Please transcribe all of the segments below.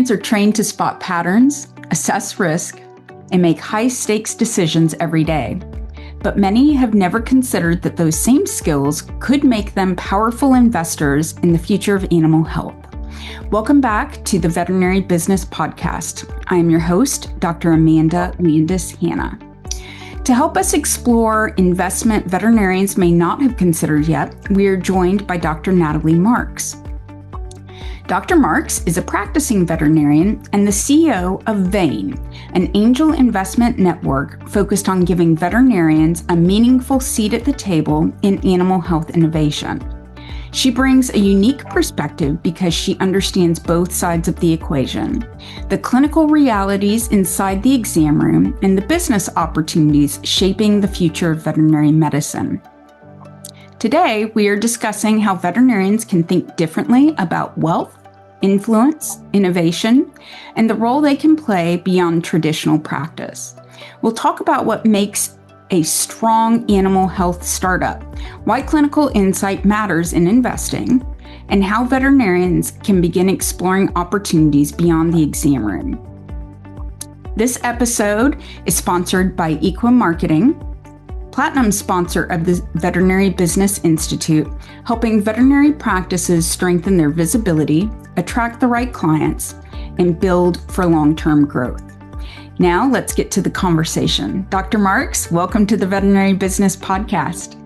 veterinarians are trained to spot patterns, assess risk, and make high-stakes decisions every day. But many have never considered that those same skills could make them powerful investors in the future of animal health. Welcome back to the Veterinary Business Podcast. I am your host, Dr. Amanda Landis-Hanna. To help us explore investment veterinarians may not have considered yet, we are joined by Dr. Natalie Marks. Dr. Marks is a practicing veterinarian and the CEO of VANE, an angel investment network focused on giving veterinarians a meaningful seat at the table in animal health innovation. She brings a unique perspective because she understands both sides of the equation, the clinical realities inside the exam room and the business opportunities shaping the future of veterinary medicine. Today, we are discussing how veterinarians can think differently about wealth, influence, innovation, and the role they can play beyond traditional practice. We'll talk about what makes a strong animal health startup, why clinical insight matters in investing, and how veterinarians can begin exploring opportunities beyond the exam room. This episode is sponsored by Equa Marketing, platinum sponsor of the Veterinary Business Institute, helping veterinary practices strengthen their visibility, attract the right clients, and build for long-term growth. Now, let's get to the conversation. Dr. Marks, welcome to the Veterinary Business Podcast.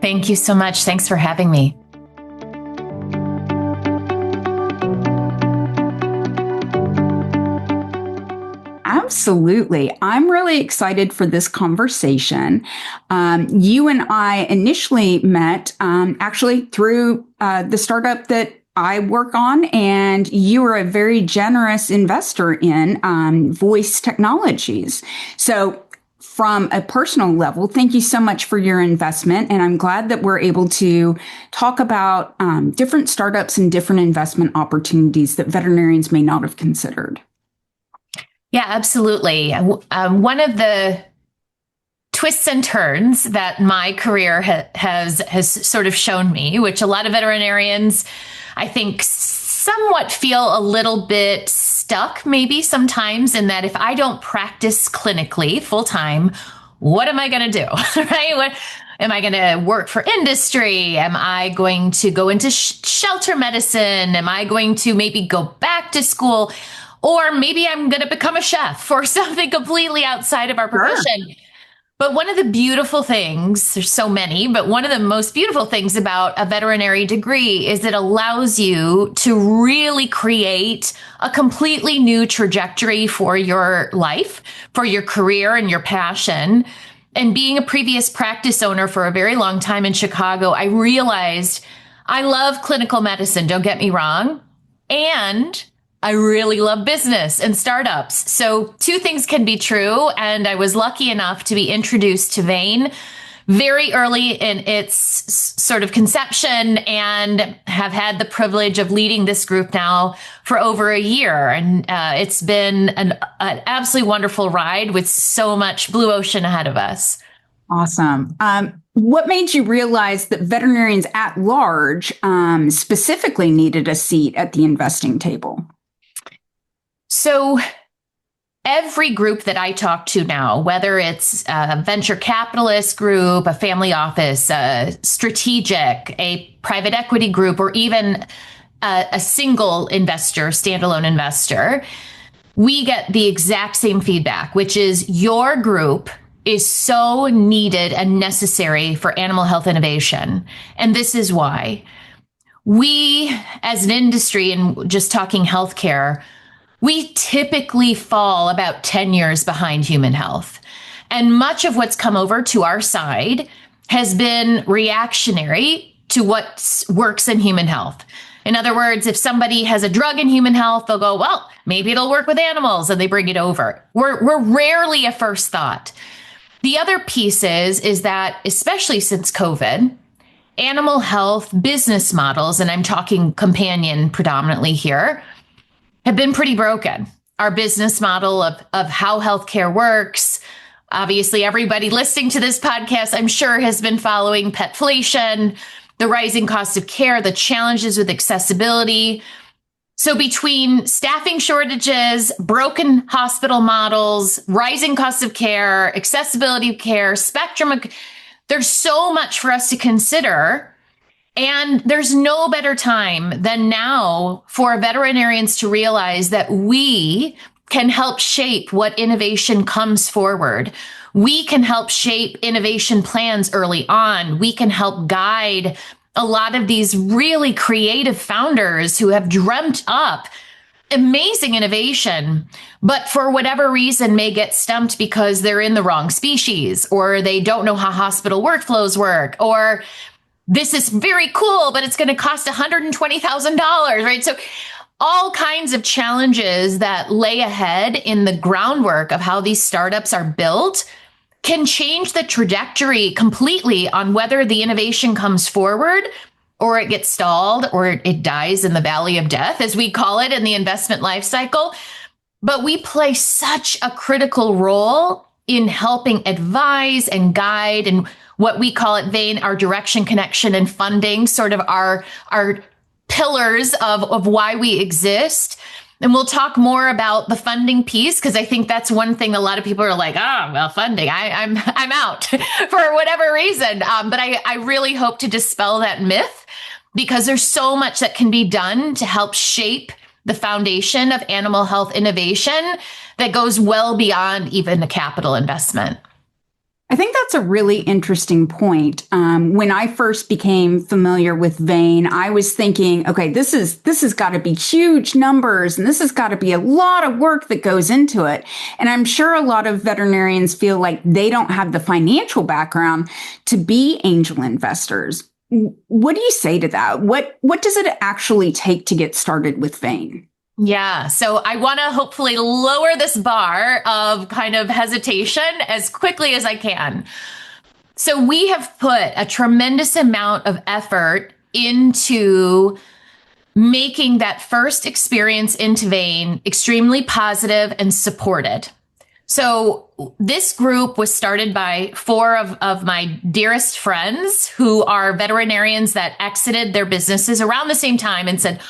Thank you so much. Thanks for having me. Absolutely. I'm really excited for this conversation. You and I initially met actually through the startup that I work on, and you are a very generous investor in Voice Technologies. So from a personal level, thank you so much for your investment. And I'm glad that we're able to talk about different startups and different investment opportunities that veterinarians may not have considered. Yeah, absolutely. One of the twists and turns that my career has sort of shown me, which a lot of veterinarians, I think, somewhat feel a little bit stuck maybe sometimes in that if I don't practice clinically full time, what am I going to do, right? Am I going to work for industry? Am I going to go into shelter medicine? Am I going to maybe go back to school? Or maybe I'm going to become a chef or something completely outside of our profession. Sure. But one of the beautiful things, there's so many, but one of the most beautiful things about a veterinary degree is it allows you to really create a completely new trajectory for your life, for your career and your passion. And being a previous practice owner for a very long time in Chicago, I realized I love clinical medicine, don't get me wrong. And I really love business and startups. So two things can be true. And I was lucky enough to be introduced to VANE very early in its sort of conception and have had the privilege of leading this group now for over a year. And it's been an absolutely wonderful ride with so much blue ocean ahead of us. Awesome. What made you realize that veterinarians at large specifically needed a seat at the investing table? So every group that I talk to now, whether it's a venture capitalist group, a family office, a strategic, a private equity group, or even a single investor, standalone investor, we get the exact same feedback, which is your group is so needed and necessary for animal health innovation. And this is why. We, as an industry, and just talking healthcare, we typically fall about 10 years behind human health. And much of what's come over to our side has been reactionary to what works in human health. In other words, if somebody has a drug in human health, they'll go, well, maybe it'll work with animals, and they bring it over. We're rarely a first thought. The other piece is that, especially since COVID, animal health business models, and I'm talking companion predominantly here, have been pretty broken. Our business model of how healthcare works. Obviously, everybody listening to this podcast, I'm sure, has been following petflation, the rising cost of care, the challenges with accessibility. So between staffing shortages, broken hospital models, rising costs of care, accessibility of care, spectrum of, there's so much for us to consider. And there's no better time than now for veterinarians to realize that we can help shape what innovation comes forward. We can help shape innovation plans early on. We can help guide a lot of these really creative founders who have dreamt up amazing innovation, but for whatever reason may get stumped because they're in the wrong species, or they don't know how hospital workflows work, or this is very cool, but it's going to cost $120,000, right? So all kinds of challenges that lay ahead in the groundwork of how these startups are built can change the trajectory completely on whether the innovation comes forward or it gets stalled or it dies in the valley of death, as we call it in the investment life cycle. But we play such a critical role in helping advise and guide, and what we call at VANE, our direction, connection, and funding, sort of our pillars of why we exist. And we'll talk more about the funding piece, because I think that's one thing a lot of people are like, well, funding, I'm out for whatever reason. But I really hope to dispel that myth, because there's so much that can be done to help shape the foundation of animal health innovation that goes well beyond even a capital investment. I think that's a really interesting point. When I first became familiar with VANE, I was thinking, okay, this has got to be huge numbers, and this has got to be a lot of work that goes into it. And I'm sure a lot of veterinarians feel like they don't have the financial background to be angel investors. What do you say to that? What does it actually take to get started with VANE? Yeah. So I want to hopefully lower this bar of kind of hesitation as quickly as I can. So we have put a tremendous amount of effort into making that first experience into VANE extremely positive and supported. So this group was started by four of my dearest friends who are veterinarians that exited their businesses around the same time and said,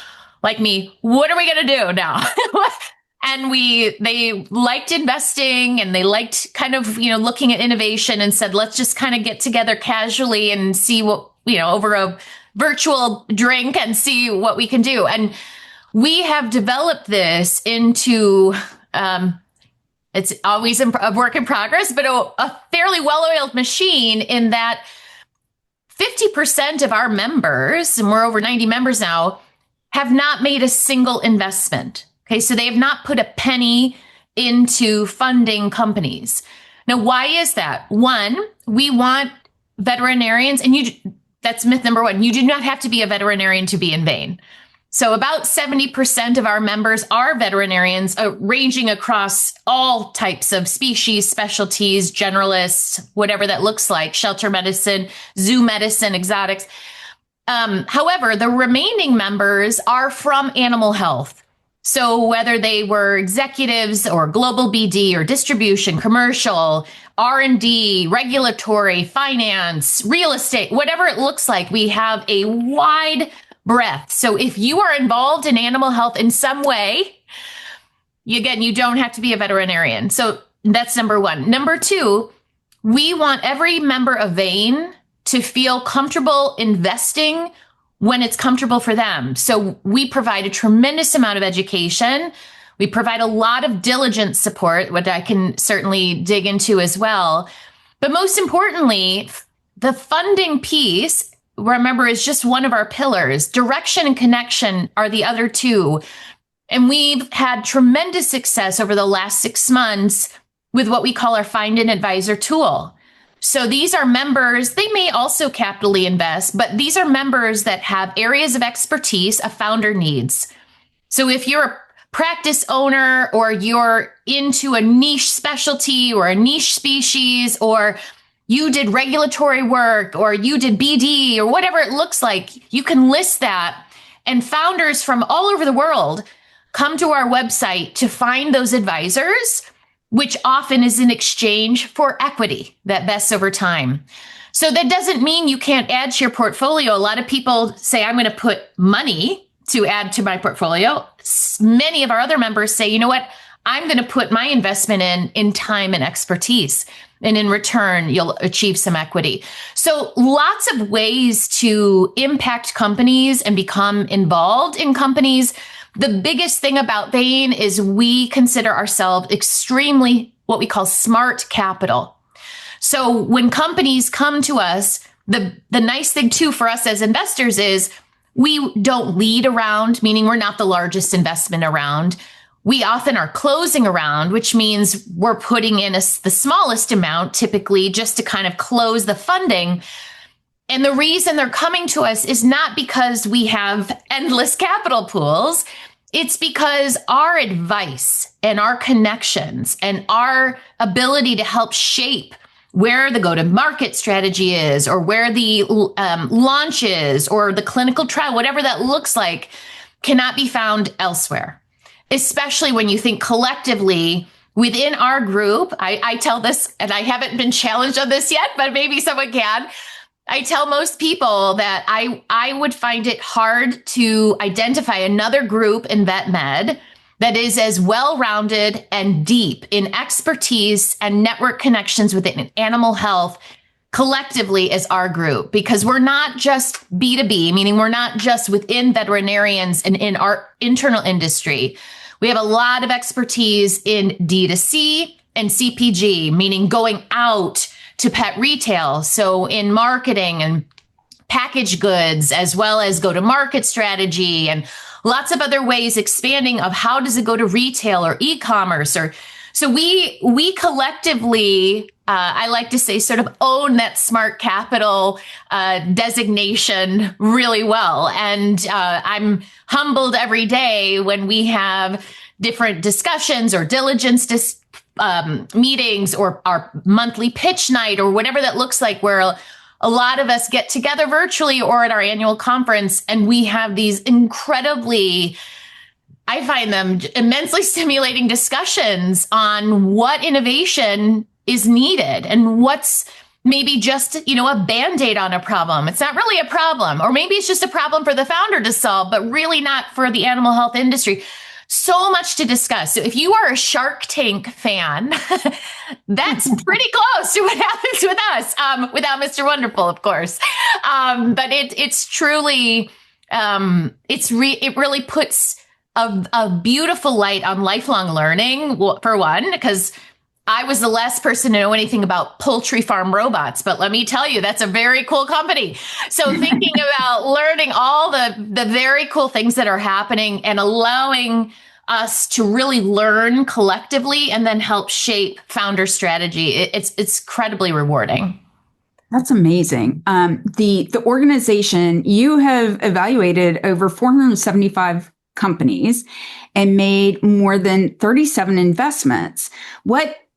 like me, what are we going to do now? And they liked investing, and they liked kind of, looking at innovation, and said, let's just kind of get together casually and see what, over a virtual drink, and see what we can do. And we have developed this into, it's always a work in progress, but a fairly well-oiled machine, in that 50% of our members, and we're over 90 members now, have not made a single investment. Okay, so they have not put a penny into funding companies. Now, why is that? One, we want veterinarians, and that's myth number one. You do not have to be a veterinarian to be in VANE. So about 70% of our members are veterinarians, ranging across all types of species, specialties, generalists, whatever that looks like, shelter medicine, zoo medicine, exotics. However, the remaining members are from animal health. So whether they were executives or global BD or distribution, commercial, R&D, regulatory, finance, real estate, whatever it looks like, we have a wide breadth. So if you are involved in animal health in some way, you don't have to be a veterinarian. So that's number one. Number two, we want every member of VANE to feel comfortable investing when it's comfortable for them. So we provide a tremendous amount of education. We provide a lot of diligence support, which I can certainly dig into as well. But most importantly, the funding piece, remember, is just one of our pillars. Direction and connection are the other two. And we've had tremendous success over the last 6 months with what we call our Find an Advisor tool. So these are members, they may also capitally invest, but these are members that have areas of expertise a founder needs. So if you're a practice owner, or you're into a niche specialty or a niche species, or you did regulatory work, or you did BD, or whatever it looks like, you can list that. And founders from all over the world come to our website to find those advisors, which often is in exchange for equity that vests over time. So that doesn't mean you can't add to your portfolio. A lot of people say, I'm going to put money to add to my portfolio. Many of our other members say, you know what, I'm going to put my investment in time and expertise. And in return, you'll achieve some equity. So lots of ways to impact companies and become involved in companies. The biggest thing about VANE is we consider ourselves extremely what we call smart capital. So when companies come to us, the nice thing too for us as investors is we don't lead around, meaning we're not the largest investment around. We often are closing around, which means we're putting in the smallest amount, typically just to kind of close the funding. And the reason they're coming to us is not because we have endless capital pools. It's because our advice and our connections and our ability to help shape where the go-to-market strategy is, or where the launch is, or the clinical trial, whatever that looks like, cannot be found elsewhere. Especially when you think collectively within our group. I tell this, and I haven't been challenged on this yet, but maybe someone can. I tell most people that I would find it hard to identify another group in vet med that is as well-rounded and deep in expertise and network connections within animal health collectively as our group, because we're not just B2B, meaning we're not just within veterinarians and in our internal industry. We have a lot of expertise in D2C and CPG, meaning going out to pet retail. So in marketing and packaged goods, as well as go-to-market strategy and lots of other ways expanding of how does it go to retail or e-commerce. Or so we collectively, I like to say, sort of own that smart capital designation really well. And I'm humbled every day when we have different discussions or diligence meetings or our monthly pitch night or whatever that looks like, where a lot of us get together virtually or at our annual conference, and we have these incredibly, I find them immensely stimulating discussions on what innovation is needed and what's maybe just, a Band-Aid on a problem. It's not really a problem, or maybe it's just a problem for the founder to solve, but really not for the animal health industry. So much to discuss. So if you are a Shark Tank fan, that's pretty close to what happens with us, without Mr. Wonderful, of course. But it's truly, it really puts a beautiful light on lifelong learning, for one, because I was the last person to know anything about poultry farm robots, but let me tell you, that's a very cool company. So thinking about learning all the very cool things that are happening and allowing us to really learn collectively and then help shape founder strategy, it's incredibly rewarding. That's amazing. The organization, you have evaluated over 475 companies and made more than 37 investments.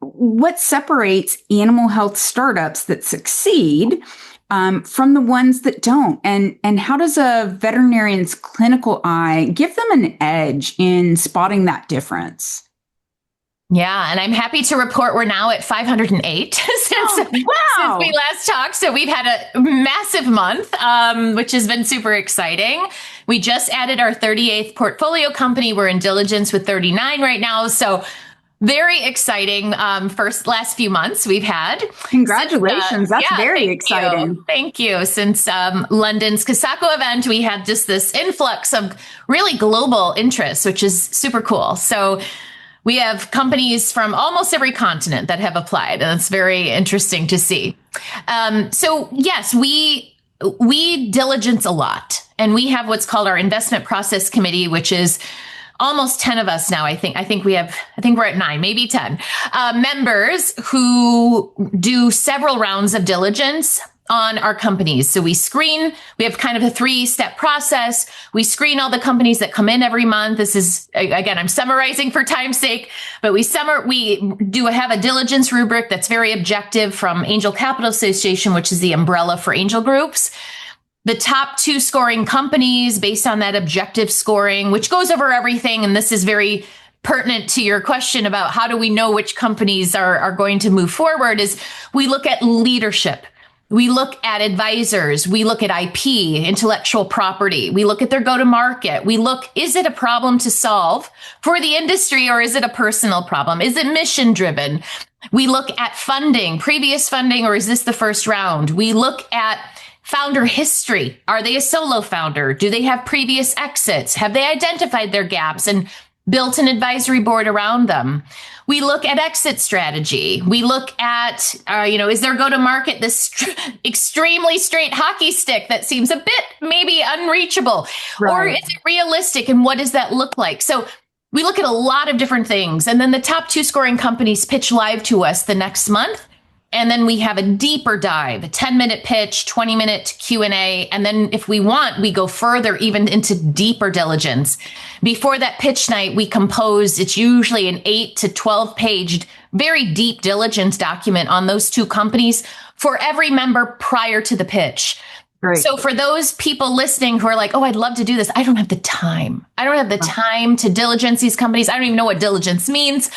What separates animal health startups that succeed from the ones that don't? And how does a veterinarian's clinical eye give them an edge in spotting that difference? Yeah, and I'm happy to report we're now at 508 since we last talked. So we've had a massive month, which has been super exciting. We just added our 38th portfolio company. We're in diligence with 39 right now. So very exciting last few months we've had. Congratulations. That's very exciting. Thank you. Since London's Casacco event, we had just this influx of really global interest, which is super cool. So we have companies from almost every continent that have applied, and it's very interesting to see. So yes, we diligence a lot, and we have what's called our investment process committee, which is almost 10 of us now. I think we're at 9, maybe 10 members who do several rounds of diligence on our companies. So we have kind of a 3-step process. We screen all the companies that come in every month. This is, again, I'm summarizing for time's sake, but we do have a diligence rubric that's very objective from Angel Capital Association, which is the umbrella for angel groups. The top 2 scoring companies based on that objective scoring, which goes over everything. And this is very pertinent to your question about how do we know which companies are going to move forward, is we look at leadership. We look at advisors. We look at IP, intellectual property. We look at their go-to-market. We look, is it a problem to solve for the industry or is it a personal problem? Is it mission driven? We look at funding, previous funding, or is this the first round? We look at founder history. Are they a solo founder? Do they have previous exits? Have they identified their gaps and built an advisory board around them? We look at exit strategy. We look at, is their go-to-market this extremely straight hockey stick that seems a bit maybe unreachable? Right. Or is it realistic? And what does that look like? So we look at a lot of different things. And then the top 2 scoring companies pitch live to us the next month. And then we have a deeper dive, a 10-minute pitch, 20-minute Q&A. And then if we want, we go further even into deeper diligence. Before that pitch night, we compose, it's usually an 8 to 12-page, very deep diligence document on those 2 companies for every member prior to the pitch. Great. So for those people listening who are like, oh, I'd love to do this. I don't have the time. I don't have the time to diligence these companies. I don't even know what diligence means.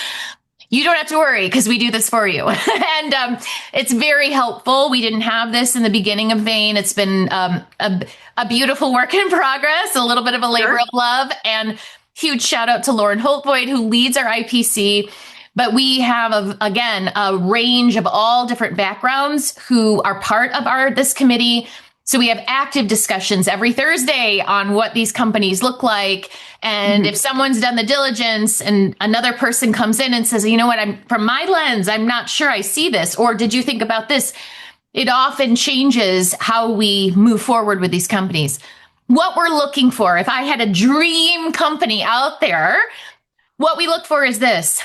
You don't have to worry because we do this for you. And it's very helpful. We didn't have this in the beginning of VANE. It's been a beautiful work in progress, a little bit of a labor of love, and huge shout out to Lauren Holtvoid, who leads our IPC. But we have, a range of all different backgrounds who are part of this committee. So we have active discussions every Thursday on what these companies look like. And if someone's done the diligence and another person comes in and says, you know what, from my lens, I'm not sure I see this. Or did you think about this? It often changes how we move forward with these companies. What we're looking for, if I had a dream company out there, what we look for is this.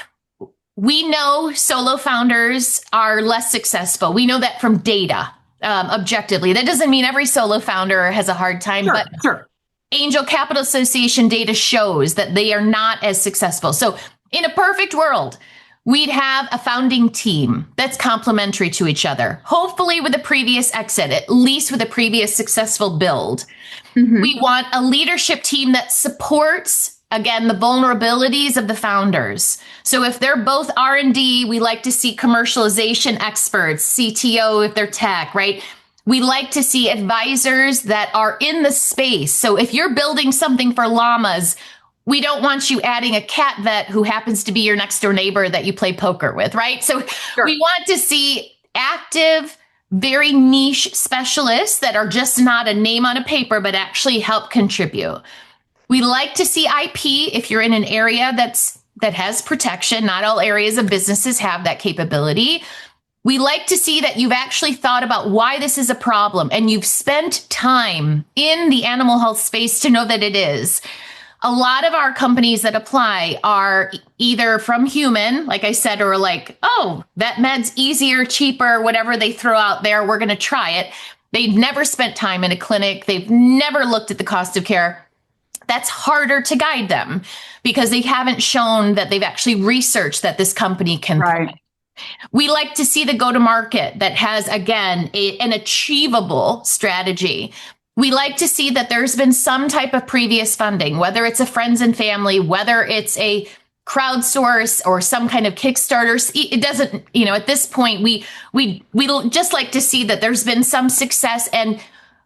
We know solo founders are less successful. We know that from data. Objectively. That doesn't mean every solo founder has a hard time, but Angel Capital Association data shows that they are not as successful. So in a perfect world, we'd have a founding team that's complementary to each other, hopefully with a previous exit, at least with a previous successful build. We want a leadership team that supports, again, the vulnerabilities of the founders. So if they're both R&D, we like to see commercialization experts, CTO if they're tech, right? We like to see advisors that are in the space. So if you're building something for llamas, we don't want you adding a cat vet who happens to be your next door neighbor that you play poker with, right? So we want to see active, very niche specialists that are just not a name on a paper, but actually help contribute. We like to see IP if you're in an area that has protection. Not all areas of businesses have that capability. We like to see that you've actually thought about why this is a problem and you've spent time in the animal health space to know that it is. A lot of our companies that apply are either from human, like I said, or like, oh, that med's easier, cheaper, whatever they throw out there, we're going to try it. They've never spent time in a clinic. They've never looked at the cost of care. That's harder to guide them because they haven't shown that they've actually researched that this company can. Right. We like to see the go-to-market that has, again, an achievable strategy. We like to see that there's been some type of previous funding, whether it's a friends and family, whether it's a crowdsource or some kind of Kickstarter. It doesn't, at this point, we just like to see that there's been some success and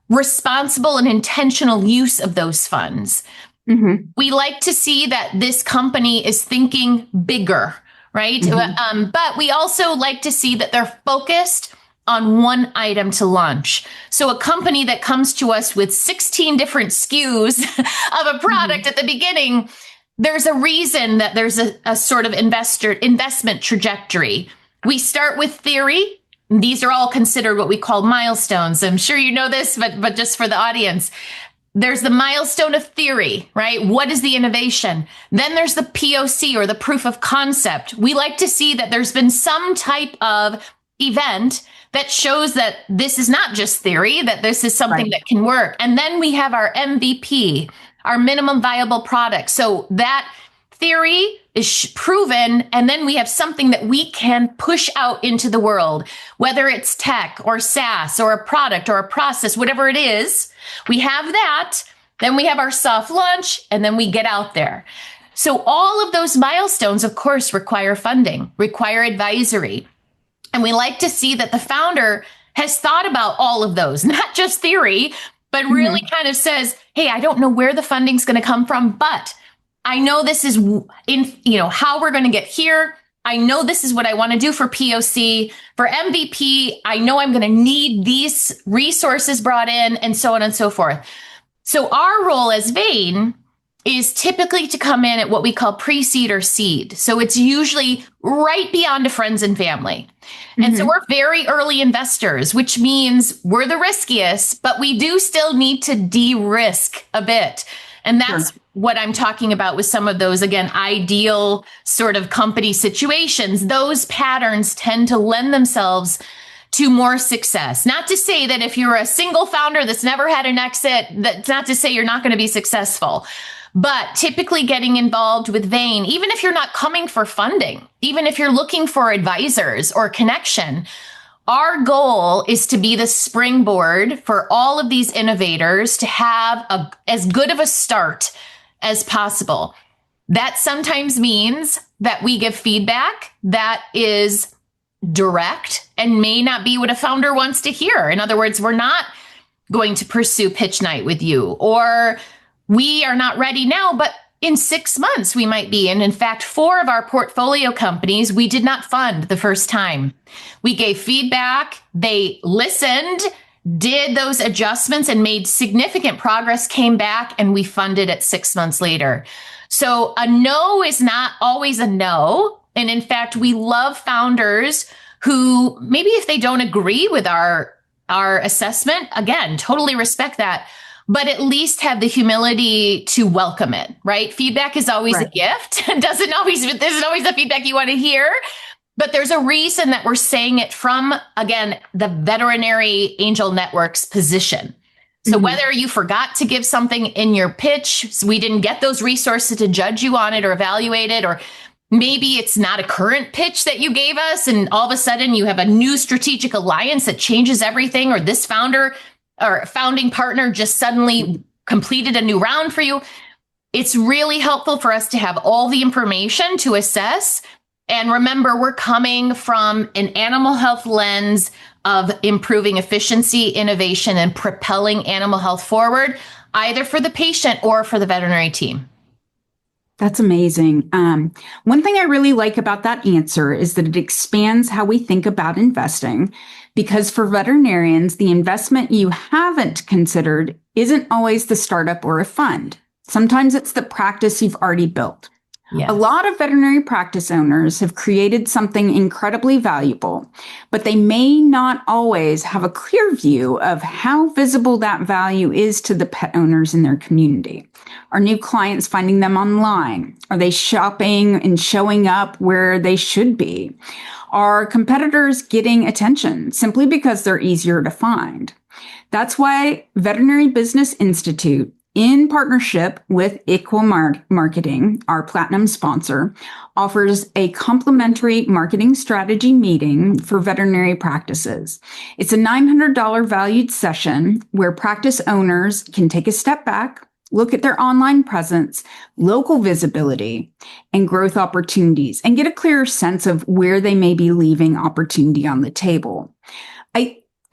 responsible and intentional use of those funds. We like to see that this company is thinking bigger, right? But we also like to see that they're focused on one item to launch. So a company that comes to us with 16 different SKUs of a product at the beginning, there's a reason that there's a sort of investment trajectory. We start with theory. These are all considered what we call milestones. I'm sure you know this, but just for the audience, there's the milestone of theory, right? What is the innovation? Then there's the POC or the proof of concept. We like to see that there's been some type of event that shows that this is not just theory, that this is something that can work. And then we have our MVP, our minimum viable product. So that theory is proven, and then we have something that we can push out into the world, whether it's tech or SaaS or a product or a process, whatever it is. We have that, then we have our soft launch, and then we get out there. So all of those milestones, of course, require funding, require advisory. And we like to see that the founder has thought about all of those, not just theory, but really kind of says, hey, I don't know where the funding's going to come from, but I know this is how we're going to get here. I know this is what I want to do for POC, for MVP. I know I'm going to need these resources brought in, and so on and so forth. So our role as VANE is typically to come in at what we call pre-seed or seed. So it's usually right beyond to friends and family. And so we're very early investors, which means we're the riskiest, but we do still need to de-risk a bit. And that's what I'm talking about with some of those, again, ideal sort of company situations. Those patterns tend to lend themselves to more success. Not to say that if you're a single founder that's never had an exit, that's not to say you're not going to be successful. But typically getting involved with VANE, even if you're not coming for funding, even if you're looking for advisors or connection, our goal is to be the springboard for all of these innovators to have as good of a start as possible. That sometimes means that we give feedback that is direct and may not be what a founder wants to hear. In other words, we're not going to pursue pitch night with you, or we are not ready now, but in 6 months we might be. And in fact, 4 of our portfolio companies, we did not fund the first time. We gave feedback, they listened, did those adjustments and made significant progress, came back, and we funded it 6 months later. So a no is not always a no. And in fact, we love founders who maybe if they don't agree with our assessment, again, totally respect that, but at least have the humility to welcome it, right? Feedback is always a gift. It isn't always the feedback you want to hear, but there's a reason that we're saying it from, again, the veterinary angel network's position. So whether you forgot to give something in your pitch, so we didn't get those resources to judge you on it or evaluate it, or maybe it's not a current pitch that you gave us, and all of a sudden you have a new strategic alliance that changes everything, or this founder or founding partner just suddenly completed a new round for you. It's really helpful for us to have all the information to assess. And remember, we're coming from an animal health lens of improving efficiency, innovation, and propelling animal health forward, either for the patient or for the veterinary team. That's amazing. One thing I really like about that answer is that it expands how we think about investing, because for veterinarians, the investment you haven't considered isn't always the startup or a fund. Sometimes it's the practice you've already built. Yes. A lot of veterinary practice owners have created something incredibly valuable, but they may not always have a clear view of how visible that value is to the pet owners in their community. Are new clients finding them online? Are they shopping and showing up where they should be? Are competitors getting attention simply because they're easier to find? That's why Veterinary Business Institute, in partnership with Equal Marketing, our platinum sponsor, offers a complimentary marketing strategy meeting for veterinary practices. It's a $900 valued session where practice owners can take a step back, look at their online presence, local visibility, and growth opportunities, and get a clearer sense of where they may be leaving opportunity on the table.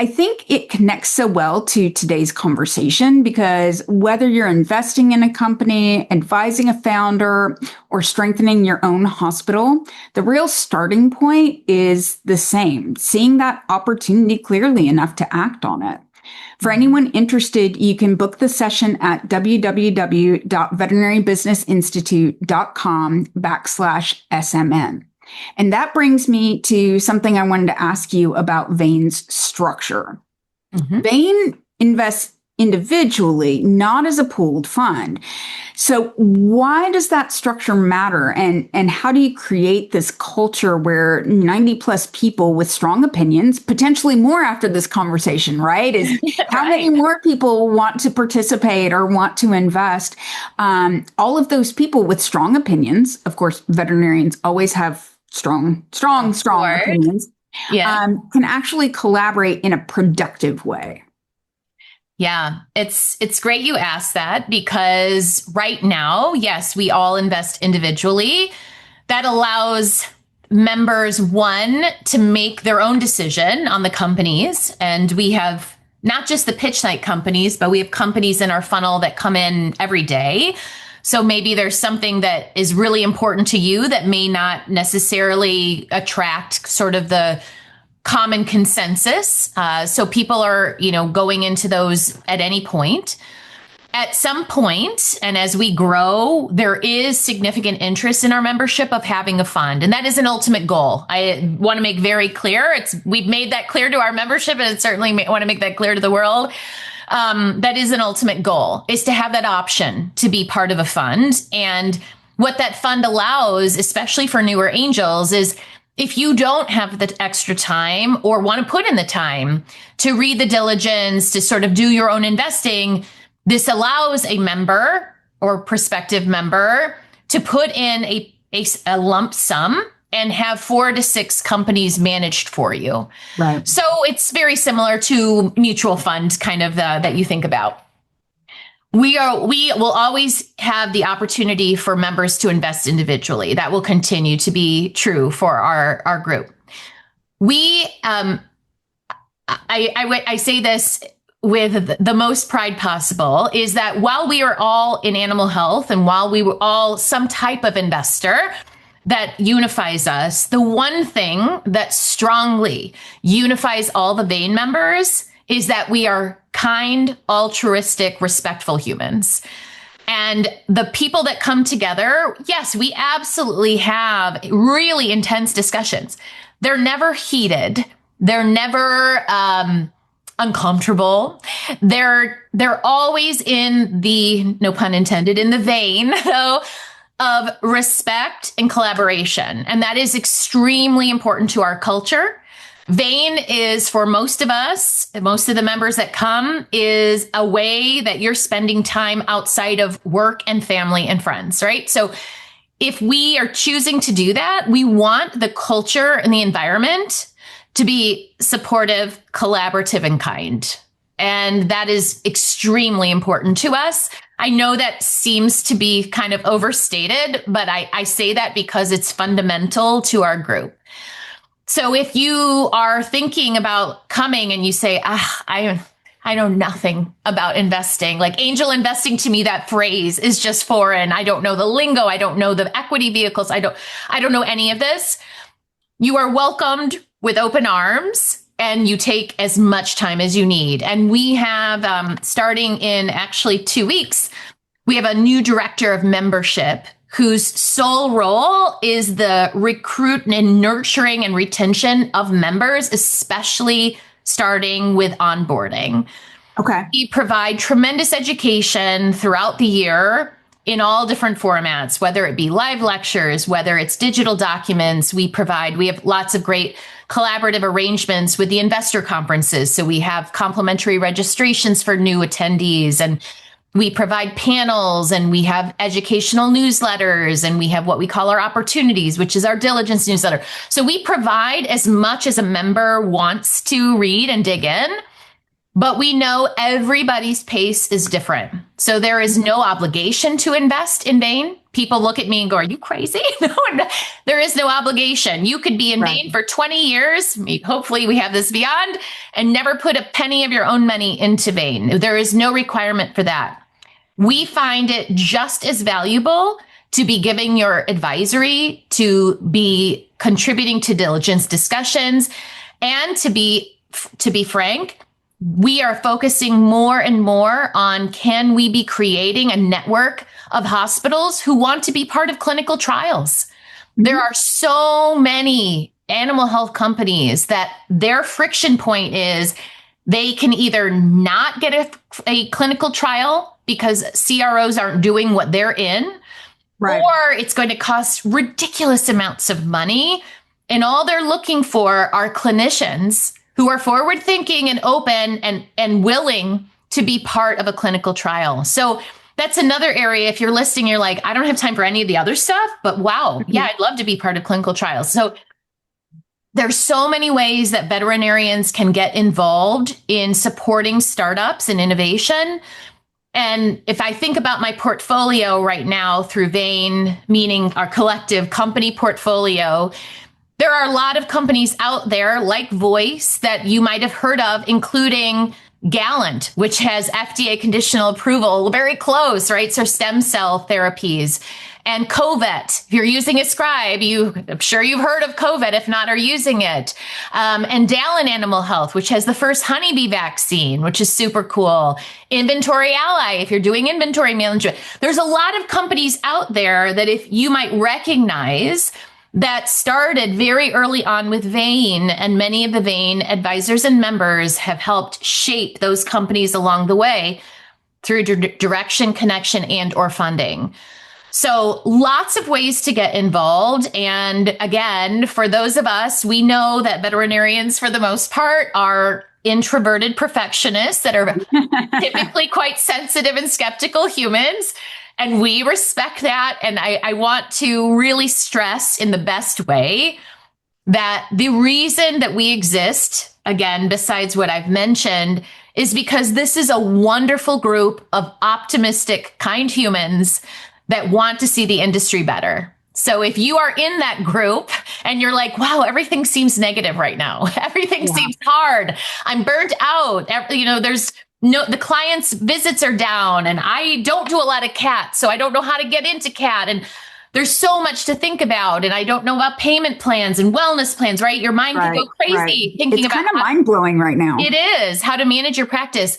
I think it connects so well to today's conversation, because whether you're investing in a company, advising a founder, or strengthening your own hospital, the real starting point is the same: seeing that opportunity clearly enough to act on it. For anyone interested, you can book the session at www.veterinarybusinessinstitute.com/SMN. And that brings me to something I wanted to ask you about VANE's structure. VANE invests individually, not as a pooled fund. So why does that structure matter? And how do you create this culture where 90 plus people with strong opinions, potentially more after this conversation, right? How many more people want to participate or want to invest? All of those people with strong opinions, of course, veterinarians always have strong opinions, can actually collaborate in a productive way. Yeah, it's great you asked that, because right now, yes, we all invest individually. That allows members, one, to make their own decision on the companies. And we have not just the pitch night companies, but we have companies in our funnel that come in every day. So maybe there's something that is really important to you that may not necessarily attract sort of the common consensus. So people are, going into those at any point. At some point, and as we grow, there is significant interest in our membership of having a fund. And that is an ultimate goal. I want to make very clear. We've made that clear to our membership, and it certainly want to make that clear to the world. That is an ultimate goal, is to have that option to be part of a fund. And what that fund allows, especially for newer angels, is if you don't have the extra time or want to put in the time to read the diligence, to sort of do your own investing, this allows a member or prospective member to put in a lump sum and have 4 to 6 companies managed for you. Right. So it's very similar to mutual funds kind of that you think about. We will always have the opportunity for members to invest individually. That will continue to be true for our group. I say this with the most pride possible, is that while we are all in animal health and while we were all some type of investor that unifies us, the one thing that strongly unifies all the VANE members is that we are kind, altruistic, respectful humans. And the people that come together, yes, we absolutely have really intense discussions. They're never heated. They're never uncomfortable. They're always in the, no pun intended, in the vein of respect and collaboration. And that is extremely important to our culture. VANE is, for most of us, most of the members that come, is a way that you're spending time outside of work and family and friends, right? So if we are choosing to do that, we want the culture and the environment to be supportive, collaborative, and kind. And that is extremely important to us. I know that seems to be kind of overstated, but I say that because it's fundamental to our group. So if you are thinking about coming and you say, I know nothing about investing, like angel investing, to me, that phrase is just foreign. I don't know the lingo. I don't know the equity vehicles. I don't know any of this. You are welcomed with open arms, and you take as much time as you need. And we have, starting in actually 2 weeks, we have a new director of membership whose sole role is the recruit and nurturing and retention of members, especially starting with onboarding. Okay. We provide tremendous education throughout the year in all different formats, whether it be live lectures, whether it's digital documents. We have lots of great collaborative arrangements with the investor conferences. So we have complimentary registrations for new attendees, and we provide panels, and we have educational newsletters, and we have what we call our opportunities, which is our diligence newsletter. So we provide as much as a member wants to read and dig in, but we know everybody's pace is different. So there is no obligation to invest in VANE. People look at me and go, are you crazy? No, there is no obligation. You could be in VANE for 20 years. Hopefully we have this beyond, and never put a penny of your own money into VANE. There is no requirement for that. We find it just as valuable to be giving your advisory, to be contributing to diligence discussions, and to be frank, we are focusing more and more on, can we be creating a network of hospitals who want to be part of clinical trials? There are so many animal health companies that their friction point is they can either not get a clinical trial because CROs aren't doing what they're in, right, or it's going to cost ridiculous amounts of money. And all they're looking for are clinicians who are forward thinking and open and willing to be part of a clinical trial. So that's another area. If you're listening, you're like, I don't have time for any of the other stuff, but wow, yeah, I'd love to be part of clinical trials. So there's so many ways that veterinarians can get involved in supporting startups and innovation. And if I think about my portfolio right now through VANE, meaning our collective company portfolio, There are a lot of companies out there like Voice that you might have heard of, including Gallant, which has FDA conditional approval, very close, right? So stem cell therapies. And Covet, if you're using a scribe, I'm sure you've heard of Covet, if not, are using it. And Dallin Animal Health, which has the first honeybee vaccine, which is super cool. Inventory Ally, if you're doing inventory management. There's a lot of companies out there that if you might recognize that started very early on with VANE, and many of the VANE advisors and members have helped shape those companies along the way through direction, connection, and or funding. So lots of ways to get involved. And again, for those of us, we know that veterinarians, for the most part, are introverted perfectionists that are typically quite sensitive and skeptical humans. And we respect that. And I want to really stress in the best way that the reason that we exist, again, besides what I've mentioned, is because this is a wonderful group of optimistic, kind humans that want to see the industry better. So if you are in that group and you're like, wow, everything seems negative right now. Everything seems hard. I'm burnt out. The clients' visits are down and I don't do a lot of cat. So I don't know how to get into cat. And there's so much to think about. And I don't know about payment plans and wellness plans, right? Your mind can go crazy thinking about it. It's kind of mind blowing right now. It is how to manage your practice.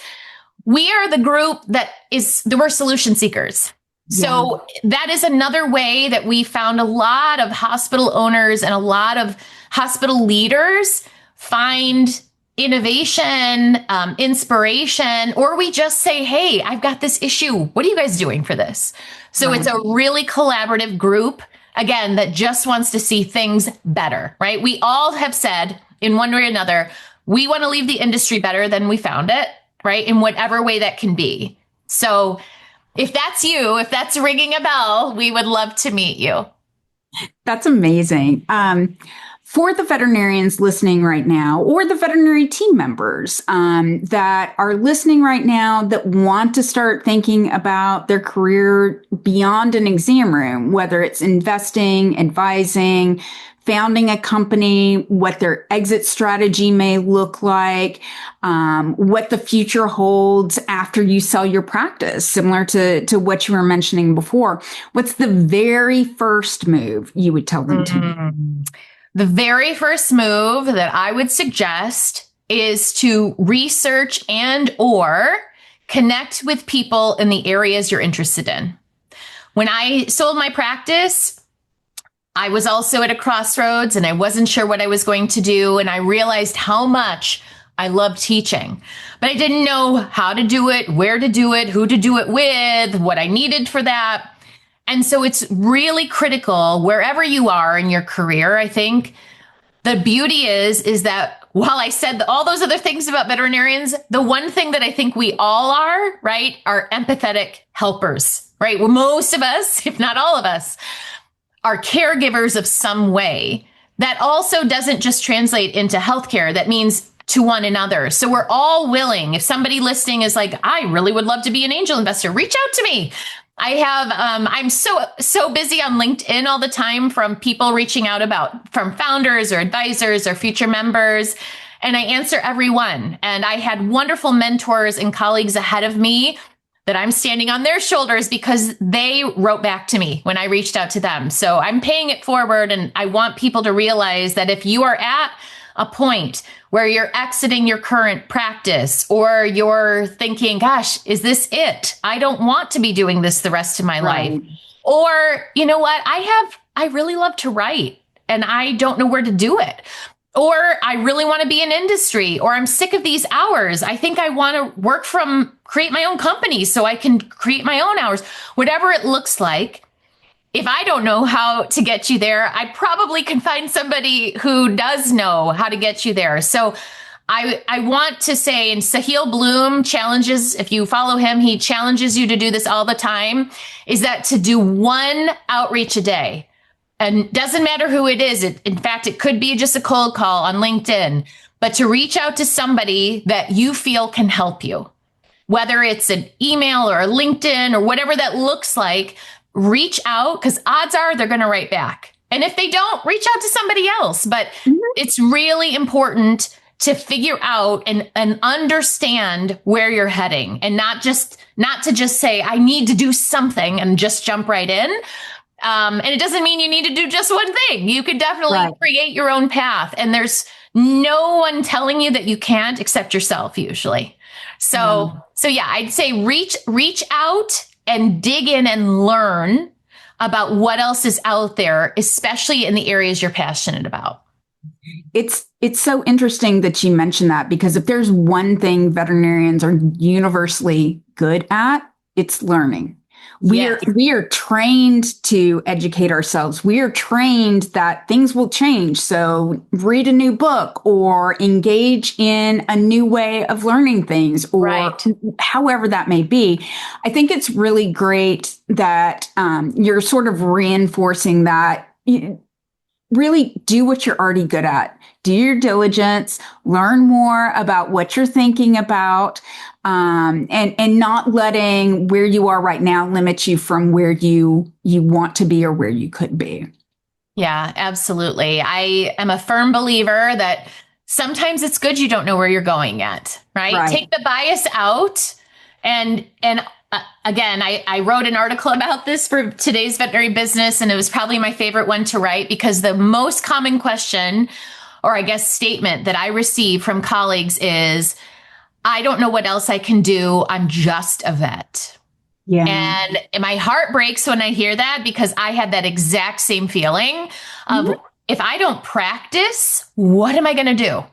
We are the group we're solution seekers. So that is another way that we found a lot of hospital owners and a lot of hospital leaders find innovation, inspiration, or we just say, hey, I've got this issue. What are you guys doing for this? So it's a really collaborative group, again, that just wants to see things better, right? We all have said in one way or another, we want to leave the industry better than we found it, right? In whatever way that can be. So if that's you, if that's ringing a bell, we would love to meet you. That's amazing. For the veterinarians listening right now, or the veterinary team members that are listening right now that want to start thinking about their career beyond an exam room, whether it's investing, advising, founding a company, what their exit strategy may look like, what the future holds after you sell your practice, similar to what you were mentioning before. What's the very first move you would tell them to make? The very first move that I would suggest is to research and or connect with people in the areas you're interested in. When I sold my practice, I was also at a crossroads and I wasn't sure what I was going to do. And I realized how much I loved teaching, but I didn't know how to do it, where to do it, who to do it with, what I needed for that. And so it's really critical wherever you are in your career. I think the beauty is that while I said all those other things about veterinarians, the one thing that I think we all are, right, are empathetic helpers, right? Well, most of us, if not all of us, are caregivers of some way. That also doesn't just translate into healthcare. That means to one another. So we're all willing. If somebody listening is like, I really would love to be an angel investor, reach out to me. I'm so busy on LinkedIn all the time from people reaching out from founders or advisors or future members. And I answer everyone. And I had wonderful mentors and colleagues ahead of me that I'm standing on their shoulders because they wrote back to me when I reached out to them. So I'm paying it forward. And I want people to realize that if you are at a point where you're exiting your current practice or you're thinking, gosh, is this it? I don't want to be doing this the rest of my life. Or, you know what? I really love to write and I don't know where to do it. Or I really want to be in industry, or I'm sick of these hours. I think I want to create my own company so I can create my own hours, whatever it looks like. If I don't know how to get you there, I probably can find somebody who does know how to get you there. So I want to say, and Sahil Bloom challenges, if you follow him, he challenges you to do this all the time, is that to do one outreach a day. And doesn't matter who it is. In fact, it could be just a cold call on LinkedIn, but to reach out to somebody that you feel can help you, whether it's an email or a LinkedIn or whatever that looks like, reach out because odds are they're going to write back. And if they don't, reach out to somebody else. But it's really important to figure out and understand where you're heading, and not to just say, I need to do something and just jump right in. And it doesn't mean you need to do just one thing. You could definitely create your own path. And there's no one telling you that you can't except yourself usually. So yeah, I'd say reach out and dig in and learn about what else is out there, especially in the areas you're passionate about. It's so interesting that you mentioned that, because if there's one thing veterinarians are universally good at, it's learning. We are trained to educate ourselves. We are trained that things will change. So read a new book or engage in a new way of learning things, or however that may be. I think it's really great that you're sort of reinforcing that. Really do what you're already good at. Do your diligence, learn more about what you're thinking about, and not letting where you are right now limit you from where you want to be or where you could be. Yeah, absolutely. I am a firm believer that sometimes it's good you don't know where you're going yet, right? Take the bias out. And again, I wrote an article about this for today's Veterinary Business, and it was probably my favorite one to write, because the most common question, or I guess statement, that I receive from colleagues is, I don't know what else I can do. I'm just a vet. Yeah. And my heart breaks when I hear that, because I had that exact same feeling of, if I don't practice, what am I going to do?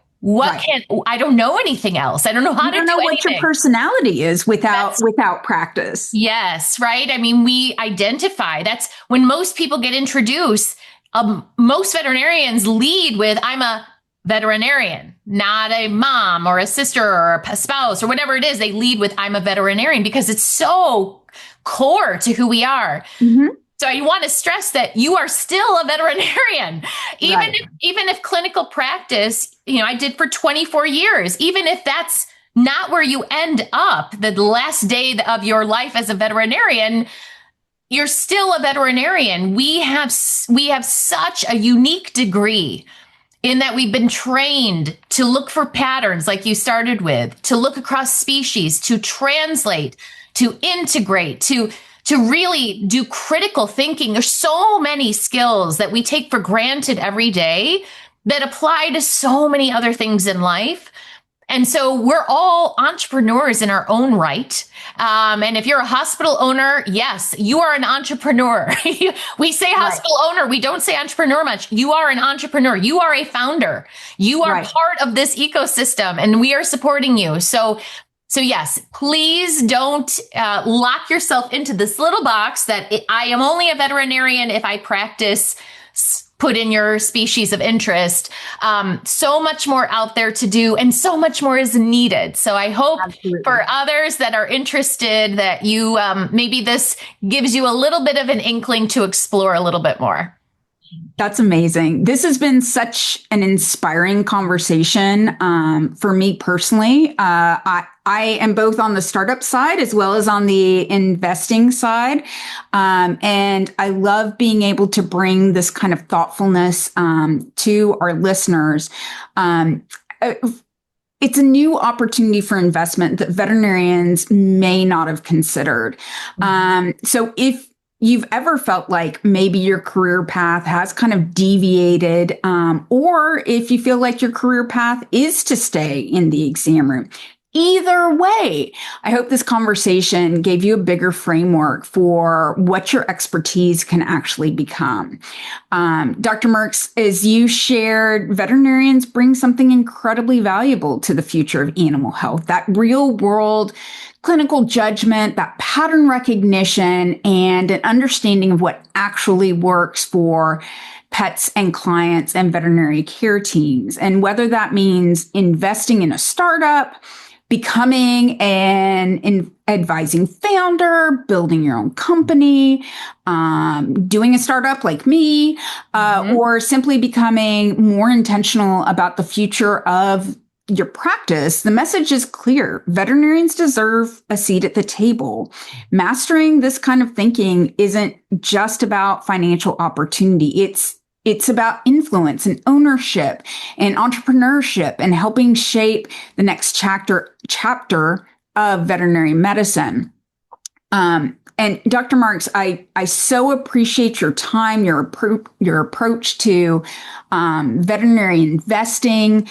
I don't know anything else. I don't know how to do anything. You don't know what your personality is without practice. Yes. Right. I mean, we identify. That's when most people get introduced. Most veterinarians lead with, I'm a veterinarian, not a mom or a sister or a spouse or whatever it is. They lead with, I'm a veterinarian, because it's so core to who we are. So I want to stress that you are still a veterinarian, even if clinical practice, I did for 24 years, even if that's not where you end up the last day of your life as a veterinarian, you're still a veterinarian. We have such a unique degree in that we've been trained to look for patterns, like you started with, to look across species, to translate, to integrate, to really do critical thinking. There's so many skills that we take for granted every day that apply to so many other things in life. And so we're all entrepreneurs in our own right. And if you're a hospital owner, yes, you are an entrepreneur. We say hospital owner. We don't say entrepreneur much. You are an entrepreneur. You are a founder. You are part of this ecosystem, and we are supporting you. So yes, please don't lock yourself into this little box that I am only a veterinarian if I practice. Put in your species of interest. So much more out there to do, and so much more is needed. So I hope for others that are interested that you maybe this gives you a little bit of an inkling to explore a little bit more. That's amazing. This has been such an inspiring conversation for me personally. I am both on the startup side as well as on the investing side. And I love being able to bring this kind of thoughtfulness to our listeners. It's a new opportunity for investment that veterinarians may not have considered. So if you've ever felt like maybe your career path has kind of deviated, or if you feel like your career path is to stay in the exam room, either way, I hope this conversation gave you a bigger framework for what your expertise can actually become. Dr. Marks, as you shared, veterinarians bring something incredibly valuable to the future of animal health, that real world clinical judgment, that pattern recognition, and an understanding of what actually works for pets and clients and veterinary care teams. And whether that means investing in a startup, becoming an advising founder, building your own company, doing a startup like me, or simply becoming more intentional about the future of your practice, the message is clear. Veterinarians deserve a seat at the table. Mastering this kind of thinking isn't just about financial opportunity. It's about influence and ownership and entrepreneurship and helping shape the next chapter of veterinary medicine. And Dr. Marks, I so appreciate your time, your approach to veterinary investing.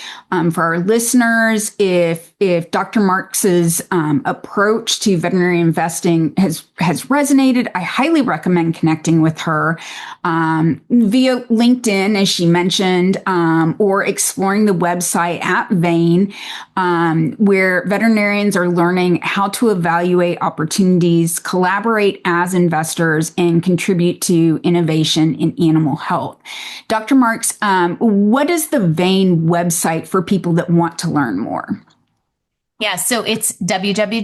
For our listeners, if Dr. Marks's approach to veterinary investing has resonated, I highly recommend connecting with her via LinkedIn, as she mentioned, or exploring the website at VANE, where veterinarians are learning how to evaluate opportunities, collaborate as investors, and contribute to innovation in animal health. Dr. Marks, what is the VANE website for people that want to learn more? Yeah, so it's www.vane.vet.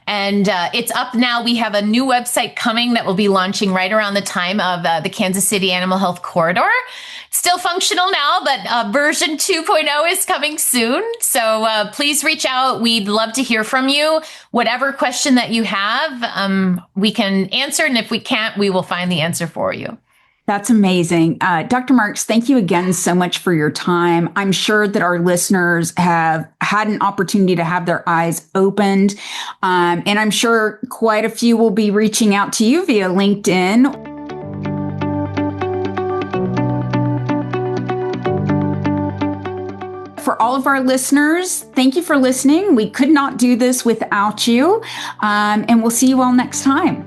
And it's up now. We have a new website coming that will be launching right around the time of the Kansas City Animal Health Corridor. Still functional now, but version 2.0 is coming soon. So please reach out. We'd love to hear from you. Whatever question that you have, we can answer. And if we can't, we will find the answer for you. That's amazing. Dr. Marks, thank you again so much for your time. I'm sure that our listeners have had an opportunity to have their eyes opened. And I'm sure quite a few will be reaching out to you via LinkedIn. For all of our listeners, thank you for listening. We could not do this without you. And we'll see you all next time.